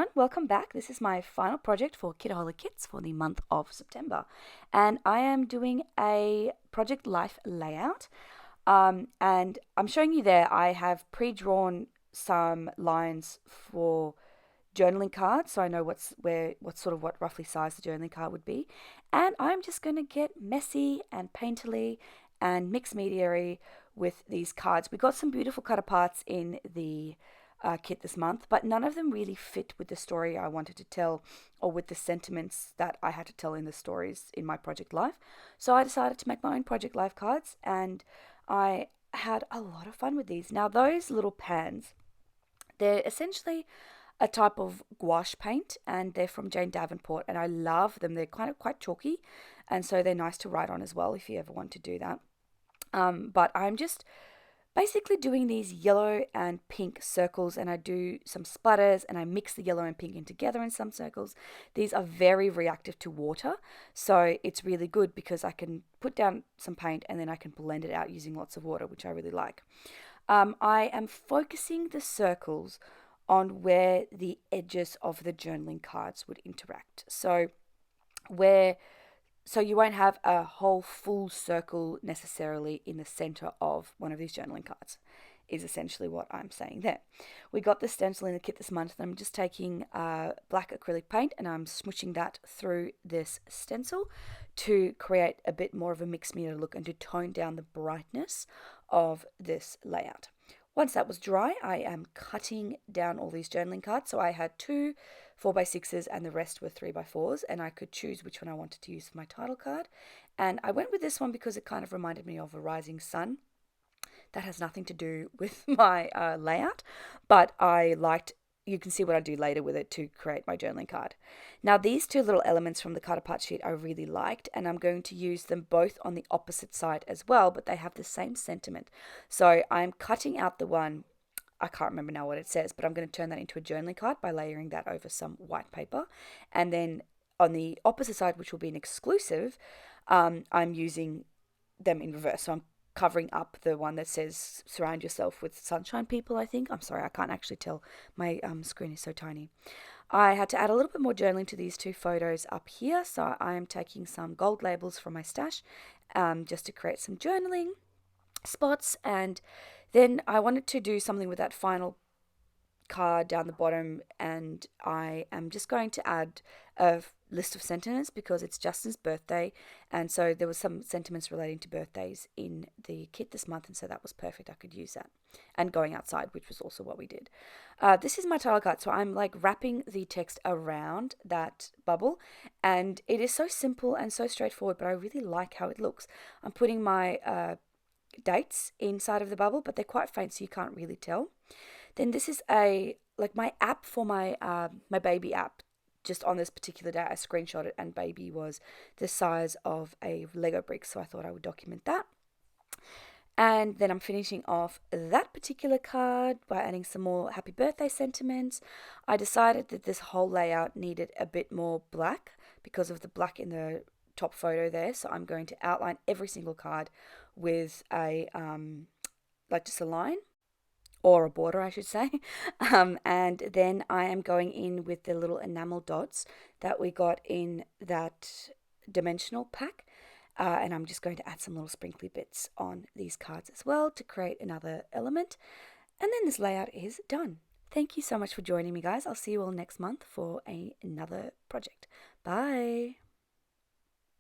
everyone, welcome back. This is my final project for Kitaholic Kits for the month of September. And I am doing a project life layout. And I'm showing you there, I have pre-drawn some lines for journaling cards, so I know what roughly size the journaling card would be. And I'm just going to get messy and painterly and mixed media with these cards. We got some beautiful cut aparts in the kit this month, but none of them really fit with the story I wanted to tell or with the sentiments that I had to tell in the stories in my project life. So I decided to make my own project life cards, and I had a lot of fun with these. Now, those little pans, they're essentially a type of gouache paint, and they're from Jane Davenport, and I love them. They're kind of quite chalky, and so they're nice to write on as well if you ever want to do that. But I'm just basically doing these yellow and pink circles, and I do some splatters and I mix the yellow and pink in together in some circles. These are very reactive to water, so it's really good because I can put down some paint and then I can blend it out using lots of water, which I really like. I am focusing the circles on where the edges of the journaling cards would interact. So you won't have a whole full circle necessarily in the center of one of these journaling cards, is essentially what I'm saying there. We got the stencil in the kit this month, and I'm just taking black acrylic paint and I'm smooshing that through this stencil to create a bit more of a mixed media look and to tone down the brightness of this layout. Once that was dry, I am cutting down all these journaling cards. So I had two 4x6s and the rest were 3x4s, and I could choose which one I wanted to use for my title card. And I went with this one because it kind of reminded me of a rising sun. That has nothing to do with my layout, but you can see what I do later with it to create my journaling card. Now, these two little elements from the cut apart sheet I really liked, and I'm going to use them both on the opposite side as well, but they have the same sentiment. So I'm cutting out the one, I can't remember now what it says, but I'm going to turn that into a journaling card by layering that over some white paper. And then on the opposite side, which will be an exclusive, I'm using them in reverse. So I'm covering up the one that says surround yourself with sunshine people, I think. I'm sorry, I can't actually tell. My screen is so tiny. I had to add a little bit more journaling to these two photos up here. So I'm taking some gold labels from my stash just to create some journaling spots. And then I wanted to do something with that final card down the bottom, and I am just going to add a list of sentiments because it's Justin's birthday, and so there was some sentiments relating to birthdays in the kit this month, and so that was perfect. I could use that. And going outside, which was also what we did. This is my title card, so I'm like wrapping the text around that bubble, and it is so simple and so straightforward, but I really like how it looks. I'm putting my dates inside of the bubble, but they're quite faint, so you can't really tell. Then this is my app for my baby app. Just on this particular day, I screenshot it, and baby was the size of a Lego brick, so I thought I would document that. And then I'm finishing off that particular card by adding some more happy birthday sentiments. I decided that this whole layout needed a bit more black because of the black in the top photo there, so I'm going to outline every single card with just a line, or a border, I should say. And then I am going in with the little enamel dots that we got in that dimensional pack. And I'm just going to add some little sprinkly bits on these cards as well to create another element. And then this layout is done. Thank you so much for joining me, guys. I'll see you all next month for another project. Bye.